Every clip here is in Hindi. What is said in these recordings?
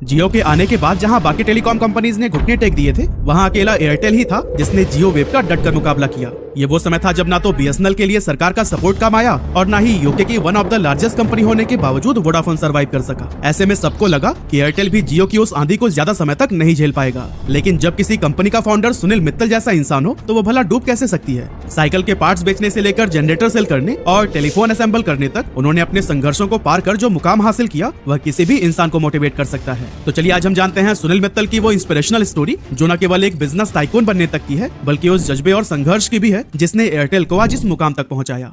जियो के आने के बाद जहां बाकी टेलीकॉम कंपनीज ने घुटने टेक दिए थे, वहां अकेला एयरटेल ही था जिसने जियो वेव का डटकर मुकाबला किया। ये वो समय था जब ना तो बीएसएनएल के लिए सरकार का सपोर्ट काम आया और ना ही यूके की one of the largest company होने के बावजूद वोडाफोन सर्वाइव कर सका। ऐसे में सबको लगा कि एयरटेल भी जियो की उस आंधी को ज्यादा समय तक नहीं झेल पाएगा। लेकिन जब किसी कंपनी का फाउंडर सुनील मित्तल जैसा इंसान हो तो वो भला डूब कैसे सकती है। साइकिल के पार्ट्स बेचने से लेकर जनरेटर सेल करने और टेलीफोन असेंबल करने तक उन्होंने अपने संघर्षों को पार कर जो मुकाम हासिल किया वह किसी भी इंसान को मोटिवेट कर सकता है। तो चलिए आज हम जानते हैं सुनील मित्तल की वो इंस्पिरेशनल स्टोरी जो न केवल एक बिजनेस टाइकून बनने तक की है बल्कि उस जज्बे और संघर्ष की भी है जिसने एयरटेल को आज इस मुकाम तक पहुंचाया।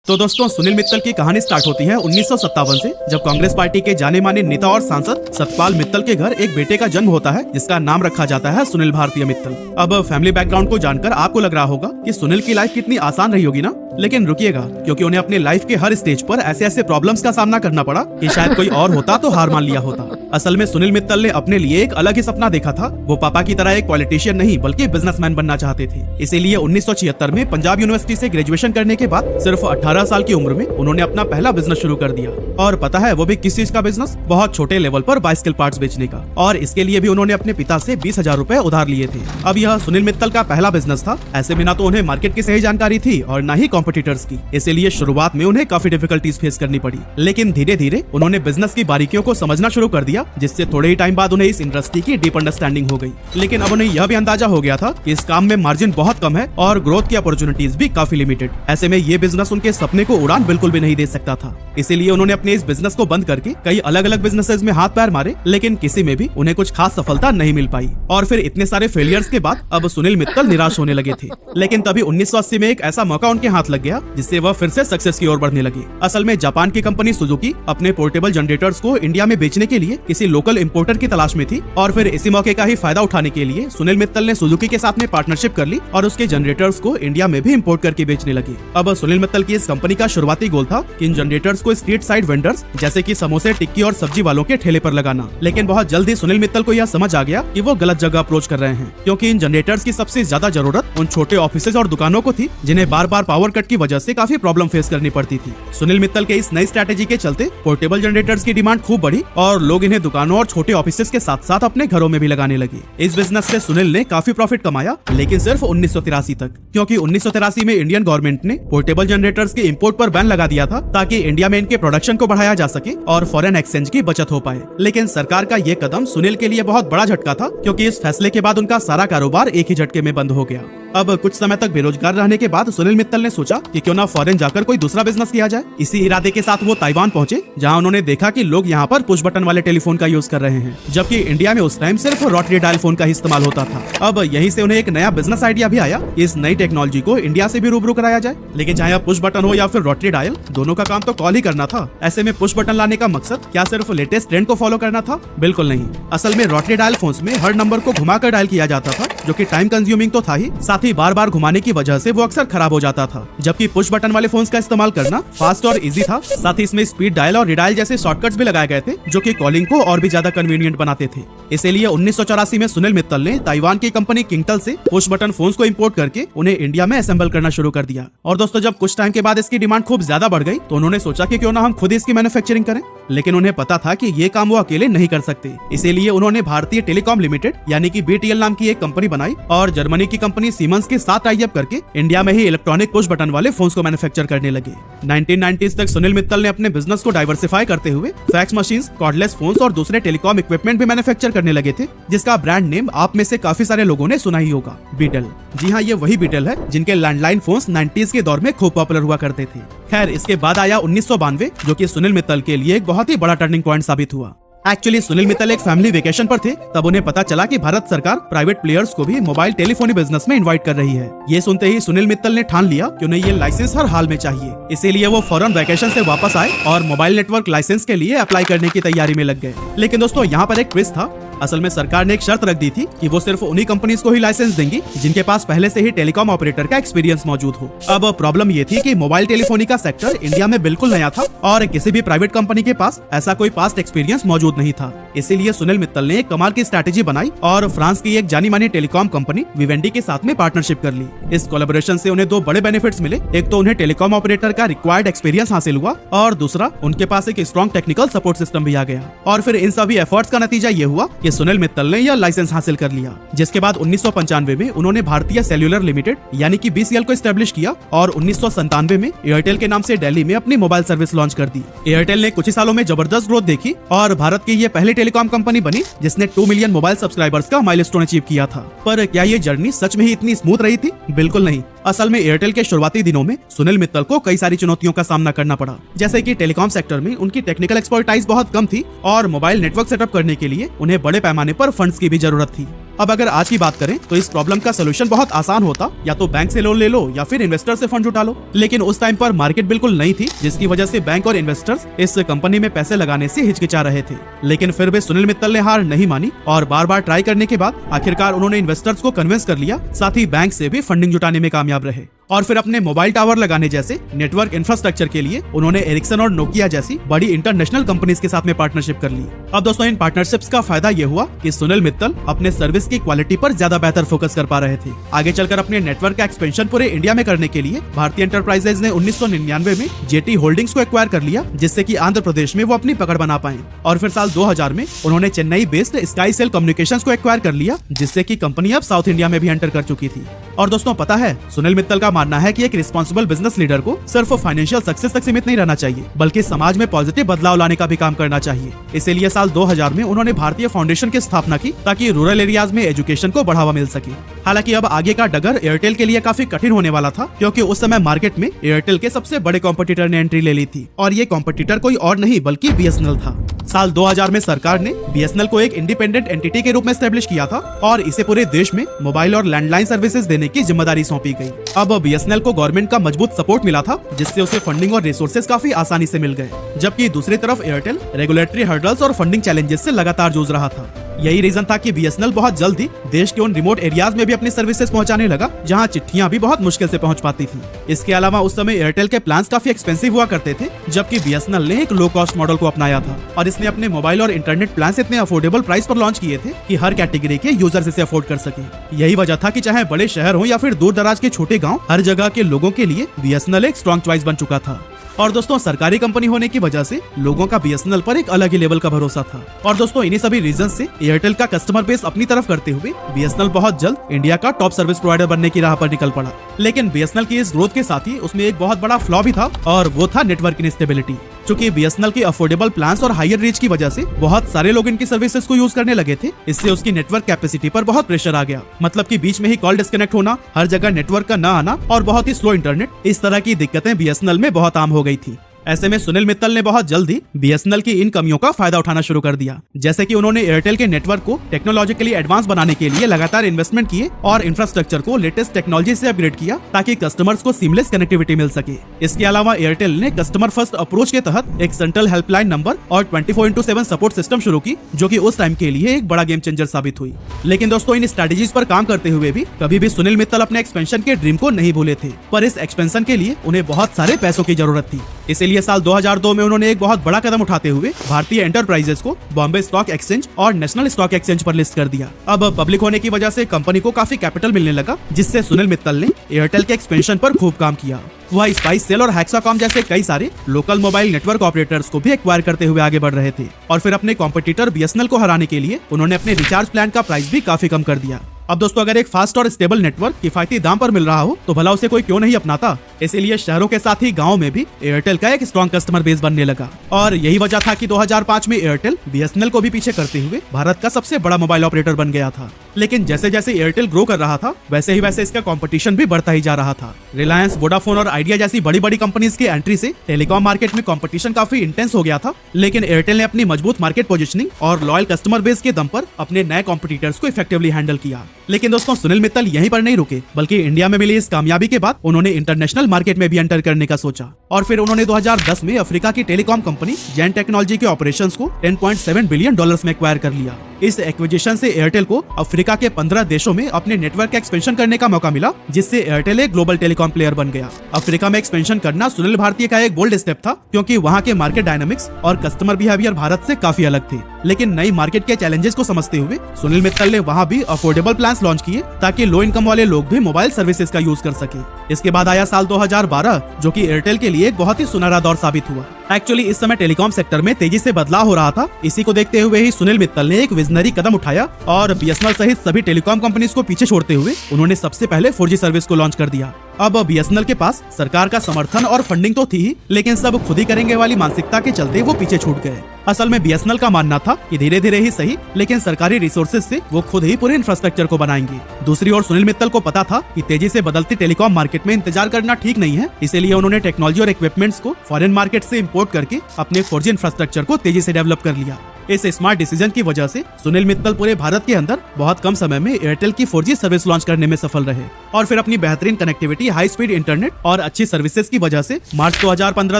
तो दोस्तों, सुनील मित्तल की कहानी स्टार्ट होती है 1957 से, जब कांग्रेस पार्टी के जाने माने नेता और सांसद सतपाल मित्तल के घर एक बेटे का जन्म होता है जिसका नाम रखा जाता है सुनील भारतीय मित्तल। अब फैमिली बैकग्राउंड को जानकर आपको लग रहा होगा कि सुनील की लाइफ कितनी आसान रही होगी ना, लेकिन रुकिएगा, क्योंकि उन्हें अपने लाइफ के हर स्टेज पर ऐसे ऐसे प्रॉब्लम्स का सामना करना पड़ा कि शायद कोई और होता तो हार मान लिया होता। असल में सुनील मित्तल ने अपने लिए एक अलग ही सपना देखा था। वो पापा की तरह एक पॉलिटिशियन नहीं बल्कि बिजनेसमैन बनना चाहते थे। इसीलिए 1976 में पंजाब यूनिवर्सिटी से ग्रेजुएशन करने के बाद सिर्फ 18 साल की उम्र में उन्होंने अपना पहला बिजनेस शुरू कर दिया। और पता है वो भी किस चीज का बिजनेस? बहुत छोटे लेवल पर बाइसिकल पार्ट्स बेचने का। और इसके लिए भी उन्होंने अपने पिता से 20,000 रुपए उधार लिए थे। अब यह सुनील मित्तल का पहला बिजनेस था। ऐसे में ना तो उन्हें मार्केट की सही जानकारी थी और ना ही कॉम्पिटिटर्स की, इसीलिए शुरुआत में उन्हें काफी डिफिकल्टीज फेस करनी पड़ी। लेकिन धीरे धीरे उन्होंने बिजनेस की बारीकियों को समझना शुरू कर दिया, जिससे थोड़े ही टाइम बाद उन्हें इस इंडस्ट्री की डीप अंडरस्टैंडिंग हो गई। लेकिन अब उन्हें यह भी अंदाजा हो गया था कि इस काम में मार्जिन बहुत कम है और ग्रोथ की अपॉर्चुनिटीज भी काफी लिमिटेड। ऐसे में ये बिजनेस उनके सपने को उड़ान बिल्कुल भी नहीं दे सकता था। इसीलिए उन्होंने अपने इस बिजनेस को बंद करके कई अलग अलग बिजनेसेस में हाथ पैर मारे, लेकिन किसी में भी उन्हें कुछ खास सफलता नहीं मिल पाई। और फिर इतने सारे फेलियर्स के बाद अब सुनील मित्तल निराश होने लगे थे। लेकिन तभी 1980 में एक ऐसा मौका उनके हाथ लग गया जिससे वह फिर से सक्सेस की ओर बढ़ने लगे। असल में जापान की कंपनी सुजुकी अपने पोर्टेबल जनरेटर्स को इंडिया में बेचने के लिए किसी लोकल इंपोर्टर की तलाश में थी और फिर इसी मौके का ही फायदा उठाने के लिए सुनील मित्तल ने सुजुकी के साथ में पार्टनरशिप कर ली और उसके जनरेटर्स को इंडिया में भी इंपोर्ट करके बेचने लगे। अब सुनील मित्तल की इस कंपनी का शुरुआती गोल था कि इन जनरेटर्स को स्ट्रीट साइड वेंडर्स जैसे कि समोसे, टिक्की और सब्जी वालों के ठेले पर लगाना। लेकिन बहुत जल्दी सुनील मित्तल को यह समझ आ गया कि वो गलत जगह अप्रोच कर रहे हैं, क्योंकि इन जनरेटर्स की सबसे ज्यादा जरूरत उन छोटे ऑफिसेज और दुकानों को थी जिन्हें बार बार पावर कट की वजह से काफी प्रॉब्लम फेस करनी पड़ती थी। सुनील मित्तल के इस नई स्ट्रेटेजी के चलते पोर्टेबल जनरेटर्स की डिमांड खूब बढ़ी और लोग इन्हें दुकानों और छोटे ऑफिसेज के साथ साथ अपने घरों में भी लगाने लगे। इस बिजनेस से सुनील ने काफी प्रॉफिट कमाया, लेकिन सिर्फ 1983 तक, क्योंकि 1983 में इंडियन गवर्नमेंट ने पोर्टेबल जनरेटर्स के इंपोर्ट पर बैन लगा दिया था ताकि इंडिया में इनके प्रोडक्शन को बढ़ाया जा सके और फॉरेन एक्सचेंज की बचत हो पाए। लेकिन सरकार का ये कदम सुनील के लिए बहुत बड़ा झटका था, क्योंकि इस फैसले के बाद उनका सारा कारोबार एक ही झटके में बंद हो गया। अब कुछ समय तक बेरोजगार रहने के बाद सुनील मित्तल ने सोचा कि क्यों ना फॉरेन जाकर कोई दूसरा बिजनेस किया जाए। इसी इरादे के साथ वो ताइवान पहुंचे, जहां उन्होंने देखा कि लोग यहां पर पुश बटन वाले टेलीफोन का यूज कर रहे हैं, जबकि इंडिया में उस टाइम सिर्फ रोटरी डायल फोन का ही इस्तेमाल होता था। अब यहीं से उन्हें एक नया बिजनेस आइडिया भी आया, इस नई टेक्नोलॉजी को इंडिया से भी रूबरू कराया जाए। लेकिन चाहे पुश बटन हो या फिर रोटरी डायल, दोनों का काम तो कॉल ही करना था। ऐसे में पुश बटन लाने का मकसद क्या सिर्फ लेटेस्ट ट्रेंड को फॉलो करना था? बिल्कुल नहीं। असल में रोटरी डायल फोन्स में हर नंबर को घुमाकर डायल किया जाता था, जो कि टाइम कंज्यूमिंग तो था ही, साथ ही बार बार घुमाने की वजह से वो अक्सर खराब हो जाता था। जबकि पुश बटन वाले फोन्स का इस्तेमाल करना फास्ट और इजी था। साथ ही इसमें स्पीड डायल और रिडायल जैसे शॉर्टकट्स भी लगाए गए थे, जो कि कॉलिंग को और भी ज्यादा कन्वीनियंट बनाते थे। इसीलिए 1984 में सुनील मित्तल ने ताइवान की कंपनी किंगटेल से पुश बटन फोन्स को इंपोर्ट करके उन्हें इंडिया में असेंबल करना शुरू कर दिया। और दोस्तों, जब कुछ टाइम के बाद इसकी डिमांड खूब ज्यादा बढ़ गई तो उन्होंने सोचा कि क्यों ना हम खुद इसकी मैन्युफैक्चरिंग करें। लेकिन उन्हें पता था कि ये काम वो अकेले नहीं कर सकते। इसीलिए उन्होंने भारतीय टेलीकॉम लिमिटेड यानी कि BTL नाम की एक कंपनी बनाई और जर्मनी की कंपनी सीमेंस के साथ टाई अप करके इंडिया में ही इलेक्ट्रॉनिक पुश बटन वाले फोन्स को मैन्युफैक्चर करने लगे। 1990s तक सुनील मित्तल ने अपने बिजनेस को डाइवर्सिफाई करते हुए फैक्स मशीन्स, कॉर्डलेस फोन्स और दूसरे टेलीकॉम इक्विपमेंट भी मैन्युफैक्चर करने लगे थे, जिसका ब्रांड नेम आप में से काफी सारे लोगों ने सुना ही होगा, बीटल। जी हाँ, ये वही बीटल है जिनके लैंडलाइन फोन्स 90s के दौर में खूब पॉपुलर हुआ करते थे। खैर, इसके बाद आया 1992, जो कि सुनील मित्तल के लिए एक बहुत ही बड़ा टर्निंग पॉइंट साबित हुआ। एक्चुअली सुनील मित्तल एक फैमिली वेकेशन पर थे, तब उन्हें पता चला कि भारत सरकार प्राइवेट प्लेयर्स को भी मोबाइल टेलीफोनी बिजनेस में इनवाइट कर रही है। ये सुनते ही सुनील मित्तल ने ठान लिया कि उन्हें ये लाइसेंस हर हाल में चाहिए। इसीलिए वो फौरन वेकेशन से वापस आए और मोबाइल नेटवर्क लाइसेंस के लिए अप्लाई करने की तैयारी में लग गए। लेकिन दोस्तों, यहाँ पर एक ट्विस्ट था। असल में सरकार ने एक शर्त रख दी थी कि वो सिर्फ उन्हीं कंपनीज को ही लाइसेंस देंगी जिनके पास पहले से ही टेलीकॉम ऑपरेटर का एक्सपीरियंस मौजूद हो। अब प्रॉब्लम ये थी कि मोबाइल टेलीफोनी का सेक्टर इंडिया में बिल्कुल नया था और किसी भी प्राइवेट कंपनी के पास ऐसा कोई पास्ट एक्सपीरियंस मौजूद नहीं था। इसीलिए सुनील मित्तल ने एक कमाल की स्ट्रैटेजी बनाई और फ्रांस की एक जानी मानी टेलीकॉम कंपनी विवेंडी के साथ में पार्टनरशिप कर ली। इस कोलैबोरेशन से उन्हें दो बड़े बेनिफिट्स मिले। एक तो उन्हें टेलीकॉम ऑपरेटर का रिक्वायर्ड एक्सपीरियंस हासिल हुआ और दूसरा उनके पास एक स्ट्रॉन्ग टेक्निकल सपोर्ट सिस्टम भी आ गया। और फिर इन सभी एफर्ट्स का नतीजा ये हुआ कि सुनील मित्तल ने यह लाइसेंस हासिल कर लिया, जिसके बाद 1995 में उन्होंने भारतीय सेल्यूलर लिमिटेड यानी कि BCL को एस्टेब्लिश किया और 1997 में एयरटेल के नाम से दिल्ली में अपनी मोबाइल सर्विस लॉन्च कर दी। एयरटेल ने कुछ ही सालों में जबरदस्त ग्रोथ देखी और भारत की ये पहली टेलीकॉम कंपनी बनी जिसने 2 मिलियन मोबाइल सब्सक्राइबर्स का माइलस्टोन अचीव किया था। पर क्या ये जर्नी सच में ही इतनी स्मूथ रही थी? बिल्कुल नहीं। असल में एयरटेल के शुरुआती दिनों में सुनील मित्तल को कई सारी चुनौतियों का सामना करना पड़ा, जैसे कि टेलीकॉम सेक्टर में उनकी टेक्निकल एक्सपर्टाइज बहुत कम थी और मोबाइल नेटवर्क सेटअप करने के लिए उन्हें बड़े पैमाने पर फंड्स की भी जरूरत थी। अब अगर आज की बात करें तो इस प्रॉब्लम का सोल्यूशन बहुत आसान होता, या तो बैंक से लोन ले लो या फिर इन्वेस्टर से फंड जुटा लो। लेकिन उस टाइम पर मार्केट बिल्कुल नहीं थी, जिसकी वजह से बैंक और इन्वेस्टर्स इस कंपनी में पैसे लगाने से हिचकिचा रहे थे। लेकिन फिर भी सुनील मित्तल ने हार नहीं मानी और बार बार ट्राई करने के बाद आखिरकार उन्होंने इन्वेस्टर्स को कन्विंस कर लिया, साथ ही बैंक से भी फंडिंग जुटाने में कामयाब रहे। और फिर अपने मोबाइल टावर लगाने जैसे नेटवर्क इंफ्रास्ट्रक्चर के लिए उन्होंने एरिक्सन और नोकिया जैसी बड़ी इंटरनेशनल कंपनीज के साथ में पार्टनरशिप कर ली। अब दोस्तों, इन पार्टनरशिप्स का फायदा ये हुआ कि सुनील मित्तल अपने सर्विस की क्वालिटी पर ज्यादा बेहतर फोकस कर पा रहे थे। आगे चलकर अपने नेटवर्क का एक्सपेंशन पूरे इंडिया में करने के लिए भारतीय एंटरप्राइजेज ने 1999 में जेटी होल्डिंग्स को एक्वायर कर लिया, जिससे कि आंध्र प्रदेश में वो अपनी पकड़ बना पाए। और फिर साल 2000 में उन्होंने Chennai based Skycell communications को एक्वायर कर लिया, जिससे कि कंपनी अब साउथ इंडिया में भी एंटर कर चुकी थी। और दोस्तों, पता है, सुनील मित्तल का मानना है कि एक रिस्पॉन्सिबल बिजनेस लीडर को सिर्फ फाइनेंशियल सक्सेस तक सीमित नहीं रहना चाहिए, बल्कि समाज में पॉजिटिव बदलाव लाने का भी काम करना चाहिए। इसीलिए साल 2000 में उन्होंने भारतीय फाउंडेशन की स्थापना की ताकि रूरल एरियाज में एजुकेशन को बढ़ावा मिल सके। हालांकि अब आगे का डगर एयरटेल के लिए काफी कठिन होने वाला था, क्योंकि उस समय मार्केट में एयरटेल के सबसे बड़े कॉम्पिटिटर ने एंट्री ले ली थी और ये कॉम्पिटिटर कोई और नहीं बल्कि BSNL था। साल 2000 में सरकार ने BSNL को एक इंडिपेंडेंट एंटिटी के रूप में एस्टेब्लिश किया था और इसे पूरे देश में मोबाइल और लैंडलाइन सर्विसेज देने की जिम्मेदारी सौंपी गई। अब BSNL को गवर्नमेंट का मजबूत सपोर्ट मिला था, जिससे उसे फंडिंग और रिसोर्सेज काफी आसानी से मिल गए, जबकि दूसरी तरफ एयरटेल रेगुलेटरी हर्डल्स और फंडिंग चैलेंजेस से लगातार जूझ रहा था। यही रीजन था कि BSNL बहुत जल्द ही देश के उन रिमोट एरियाज में भी अपनी सर्विसेज पहुंचाने लगा जहां चिट्ठियां भी बहुत मुश्किल से पहुंच पाती थी। इसके अलावा उस समय एयरटेल के प्लान्स काफी एक्सपेंसिव हुआ करते थे, जबकि BSNL ने एक लो कॉस्ट मॉडल को अपनाया था और इसने अपने मोबाइल और इंटरनेट प्लान्स इतने अफोर्डेबल प्राइस पर लॉन्च किए थे कि हर कैटेगरी के यूजर्स इसे अफोर्ड कर सके। यही वजह था कि चाहे बड़े शहर हो या फिर दूर दराज के छोटे गाँव, हर जगह के लोगों के लिए BSNL एक स्ट्रॉन्ग चॉइस बन चुका था। और दोस्तों, सरकारी कंपनी होने की वजह से लोगों का BSNL पर एक अलग ही लेवल का भरोसा था। और दोस्तों, इन्हीं सभी रीजन से एयरटेल का कस्टमर बेस अपनी तरफ करते हुए BSNL बहुत जल्द इंडिया का टॉप सर्विस प्रोवाइडर बनने की राह पर निकल पड़ा। लेकिन BSNL की इस ग्रोथ के साथ ही उसमें एक बहुत बड़ा फ्लॉ भी था और वो था नेटवर्क इंस्टेबिलिटी। चूंकि BSNL की अफोर्डेबल प्लान्स और हायर रीच की वजह से बहुत सारे लोग इनकी सर्विसेज को यूज करने लगे थे, इससे उसकी नेटवर्क कैपेसिटी पर बहुत प्रेशर आ गया। मतलब कि बीच में ही कॉल डिस्कनेक्ट होना, हर जगह नेटवर्क का न आना और बहुत ही स्लो इंटरनेट, इस तरह की दिक्कतें BSNL में बहुत आम हो गई थी। ऐसे में सुनील मित्तल ने बहुत जल्दी BSNL की इन कमियों का फायदा उठाना शुरू कर दिया, जैसे कि उन्होंने एयरटेल के नेटवर्क को टेक्नोलॉजिकली एडवांस बनाने के लिए लगातार इन्वेस्टमेंट किए और इंफ्रास्ट्रक्चर को लेटेस्ट टेक्नोलॉजी से अपग्रेड किया ताकि कस्टमर्स को सीमलेस कनेक्टिविटी मिल सके। इसके अलावा एयरटेल ने कस्टमर फर्स्ट अप्रोच के तहत एक सेंट्रल हेल्पलाइन नंबर और 24/7 सपोर्ट सिस्टम शुरू की, जो कि उस टाइम के लिए एक बड़ा गेम चेंजर साबित हुई। लेकिन दोस्तों, इन स्ट्रेटेजीज पर काम करते हुए भी कभी भी सुनील मित्तल अपने एक्सपेंशन के ड्रीम को नहीं भूले थे, पर इस एक्सपेंशन के लिए उन्हें बहुत सारे पैसों की जरूरत थी। इसीलिए साल 2002 में उन्होंने एक बहुत बड़ा कदम उठाते हुए भारतीय एंटरप्राइजेस को बॉम्बे स्टॉक एक्सचेंज और नेशनल स्टॉक एक्सचेंज पर लिस्ट कर दिया। अब पब्लिक होने की वजह से कंपनी को काफी कैपिटल मिलने लगा, जिससे सुनील मित्तल ने एयरटेल के एक्सपेंशन पर खूब काम किया। वह स्पाइस सेल और हेक्साकॉम जैसे कई सारे लोकल मोबाइल नेटवर्क ऑपरेटर्स को भी एक्वायर करते हुए आगे बढ़ रहे थे और फिर अपने कॉम्पिटिटर BSNL को हराने के लिए उन्होंने अपने रिचार्ज प्लान का प्राइस भी काफी कम कर दिया। अब दोस्तों, अगर एक फास्ट और स्टेबल नेटवर्क किफायती दाम पर मिल रहा हो तो भला उसे कोई क्यों नहीं अपनाता। इसीलिए शहरों के साथ ही गाँव में भी एयरटेल का एक स्ट्रॉन्ग कस्टमर बेस बनने लगा और यही वजह था कि 2005 में एयरटेल BSNL को भी पीछे करते हुए भारत का सबसे बड़ा मोबाइल ऑपरेटर बन गया था। लेकिन जैसे जैसे एयरटेल ग्रो कर रहा था, वैसे ही वैसे इसका कंपटीशन भी बढ़ता ही जा रहा था। रिलायंस, वोडाफोन और आइडिया जैसी बड़ी बड़ी कंपनीज की एंट्री से टेलीकॉम मार्केट में कंपटीशन काफी इंटेंस हो गया था। लेकिन एयरटेल ने अपनी मजबूत मार्केट पोजीशनिंग और लॉयल कस्टमर बेस के दम पर अपने नए कॉम्पिटिटर्स को इफेक्टिवली हैंडल किया। लेकिन दोस्तों, सुनील मित्तल यहीं पर नहीं रुके, बल्कि इंडिया में मिली इस कामयाबी के बाद उन्होंने इंटरनेशनल मार्केट में भी एंटर करने का सोचा और फिर उन्होंने 2010 में अफ्रीका की टेलीकॉम कंपनी जैन टेक्नोलॉजी के ऑपरेशंस को $10.7 बिलियन में एक्वायर कर लिया। इस एक्विजिशन से एयरटेल को अफ्रीका के 15 देशों में अपने नेटवर्क का एक्सपेंशन करने का मौका मिला, जिससे एयरटेल एक ग्लोबल टेलीकॉम प्लेयर बन गया। अफ्रीका में एक्सपेंशन करना सुनील भारती का एक बोल्ड स्टेप था, क्योंकि वहाँ के मार्केट डायनामिक्स और कस्टमर बिहेवियर भारत से काफी अलग थे। लेकिन नई मार्केट के चैलेंजेस को समझते हुए सुनील मित्तल ने वहाँ भी अफोर्डेबल प्लान्स लॉन्च किए, ताकि लो इनकम वाले लोग भी मोबाइल सर्विसेज का यूज कर सके। इसके बाद आया साल 2012, जो कि एयरटेल के लिए एक बहुत ही सुनहरा दौर साबित हुआ। एक्चुअली इस समय टेलीकॉम सेक्टर में तेजी से बदलाव हो रहा था। इसी को देखते हुए ही सुनील मित्तल ने एक विजनरी कदम उठाया और बीएसएनएल सहित सभी टेलीकॉम कंपनीज को पीछे छोड़ते हुए उन्होंने सबसे पहले 4G सर्विस को लॉन्च कर दिया। अब बीएसएनएल के पास सरकार का समर्थन और फंडिंग तो थी ही, लेकिन सब खुद ही करेंगे वाली मानसिकता के चलते वो पीछे छूट गए। असल में बीएसएनएल का मानना था कि धीरे धीरे ही सही, लेकिन सरकारी रिसोर्सेज से वो खुद ही पूरे इंफ्रास्ट्रक्चर को बनाएंगे। दूसरी ओर सुनील मित्तल को पता था कि तेजी से बदलती टेलीकॉम मार्केट में इंतजार करना ठीक नहीं है, इसीलिए उन्होंने टेक्नोलॉजी और इक्विपमेंट्स को फॉरेन मार्केट से इंपोर्ट करके अपने 4G इंफ्रास्ट्रक्चर को तेजी से डेवलप कर लिया। इस स्मार्ट डिसीजन की वजह से सुनील मित्तल पूरे भारत के अंदर बहुत कम समय में एयरटेल की 4G सर्विस लॉन्च करने में सफल रहे और फिर अपनी बेहतरीन कनेक्टिविटी, हाई स्पीड इंटरनेट और अच्छी सर्विसेज की वजह से मार्च 2015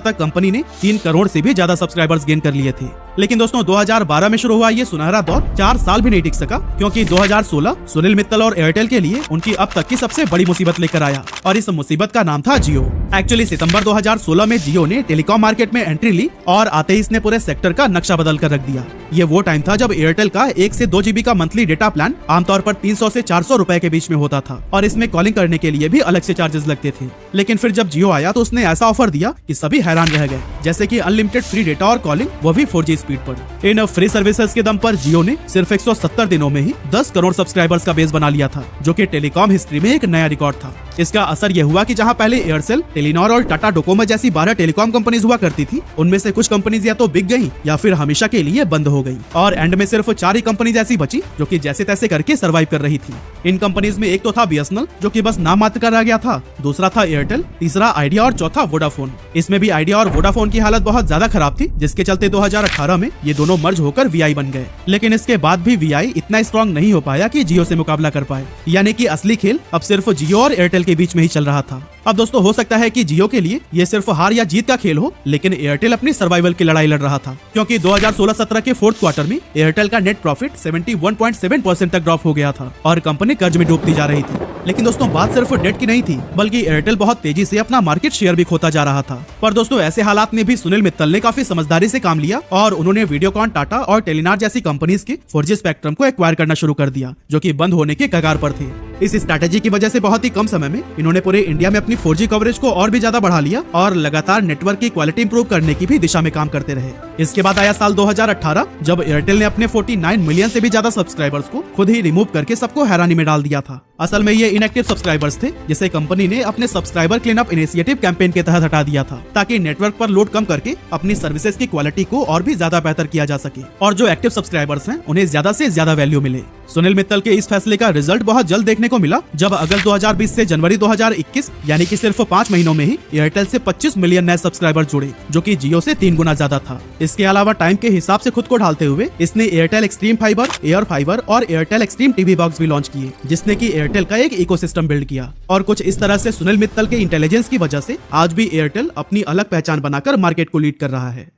तक कंपनी ने 3 करोड़ से भी ज्यादा सब्सक्राइबर्स गेन कर लिए थे। लेकिन दोस्तों 2012 में शुरू हुआ ये सुनहरा दौर 4 साल भी नहीं टिक सका, क्योंकि 2016 सुनील मित्तल और एयरटेल के लिए उनकी अब तक की सबसे बड़ी मुसीबत लेकर आया और इस मुसीबत का नाम था जियो। एक्चुअली सितंबर 2016 में जियो ने टेलीकॉम मार्केट में एंट्री ली और आते ही इसने पूरे सेक्टर का नक्शा बदल कर रख दिया। ये वो टाइम था जब एयरटेल का 1 से 2 GB का मंथली डेटा प्लान आमतौर पर 300 से 400 रुपए के बीच में होता था और इसमें कॉलिंग करने के लिए भी अलग से चार्जेस लगते थे। लेकिन फिर जब जियो आया तो उसने ऐसा ऑफर दिया कि सभी हैरान रह गए, जैसे कि अनलिमिटेड फ्री डेटा और कॉलिंग, वो भी 4G स्पीड पर। इन फ्री सर्विसेज के दम पर जियो ने सिर्फ 170 दिनों में ही 10 करोड़ सब्सक्राइबर्स का बेस बना लिया था, जो कि टेलीकॉम हिस्ट्री में एक नया रिकॉर्ड था। इसका असर यह हुआ कि जहां पहले एयरसेल, टेलीनॉर और टाटा डोकोमो जैसी 12 टेलीकॉम कंपनीज हुआ करती थी, उनमें से कुछ कंपनीज या तो बिक गई या फिर हमेशा के लिए बंद हो गई और एंड में सिर्फ 4 ही कंपनीज ऐसी बची जो कि जैसे तैसे करके सरवाइव कर रही थी। इन कंपनीज में एक तो था बीएसएनएल, जो कि बस नाम मात्र का रह गया था, दूसरा था एयरटेल, तीसरा आइडिया और चौथा वोडाफोन। इसमें भी आइडिया और वोडाफोन की हालत बहुत ज्यादा खराब थी, जिसके चलते 2018 में ये दोनों मर्ज होकर वीआई बन गए। लेकिन इसके बाद भी वीआई इतना स्ट्रॉन्ग नहीं हो पाया कि जियो से मुकाबला कर पाए, यानी कि असली खेल अब सिर्फ जियो और एयरटेल के बीच में ही चल रहा था। अब दोस्तों हो सकता है कि जियो के लिए ये सिर्फ हार या जीत का खेल हो, लेकिन एयरटेल अपनी सर्वाइवल की लड़ाई लड़ रहा था, क्योंकि 2016-17 के 4th क्वार्टर में एयरटेल का नेट प्रॉफिट 71.7% तक ड्रॉप हो गया था और कंपनी कर्ज में डूबती जा रही थी। लेकिन दोस्तों बात सिर्फ डेट की नहीं थी, बल्कि एयरटेल बहुत तेजी से अपना मार्केट शेयर भी खोता जा रहा था। पर दोस्तों ऐसे हालात में भी सुनील मित्तल ने काफी समझदारी से काम लिया और उन्होंने वीडियोकॉन, टाटा और टेलीनॉर जैसी कंपनीज के 4G स्पेक्ट्रम को एक्वायर करना शुरू कर दिया, जो कि बंद होने के कगार पर थे। इस स्ट्रैटेजी की वजह से बहुत ही कम समय में इन्होंने पूरे इंडिया में अपनी 4G कवरेज को और भी ज्यादा बढ़ा लिया और लगातार नेटवर्क की क्वालिटी इंप्रूव करने की भी दिशा में काम करते रहे। इसके बाद आया साल 2018, जब एयरटेल ने अपने 49 मिलियन से भी ज्यादा सब्सक्राइबर्स को खुद ही रिमूव करके सबको हैरानी में डाल दिया था। असल में ये इनएक्टिव सब्सक्राइबर्स थे, जिसे कंपनी ने अपने subscriber clean up initiative campaign के तहत हटा दिया था, ताकि नेटवर्क पर लोड कम करके अपनी सर्विसेज की क्वालिटी को और भी ज्यादा बेहतर किया जा सके और जो एक्टिव सब्सक्राइबर्स हैं उन्हें ज्यादा से ज्यादा वैल्यू मिले। सुनील मित्तल के इस फैसले का रिजल्ट बहुत जल्द देखने को मिला, जब अगस्त 2020 से जनवरी 2021 यानी कि सिर्फ 5 महीनों में ही एयरटेल से 25 मिलियन नए सब्सक्राइबर जुड़े, जो कि जियो से 3 गुना ज्यादा था। इसके अलावा टाइम के हिसाब से खुद को ढालते हुए इसने Airtel extreme fibre, air fibre और एयरटेल एक्सट्रीम टीवी बॉक्स भी लॉन्च किए, जिसने की एयरटेल का एक इकोसिस्टम बिल्ड किया। और कुछ इस तरह से सुनील मित्तल के इंटेलिजेंस की वजह से आज भी एयरटेल अपनी अलग पहचान बनाकर मार्केट को लीड कर रहा है।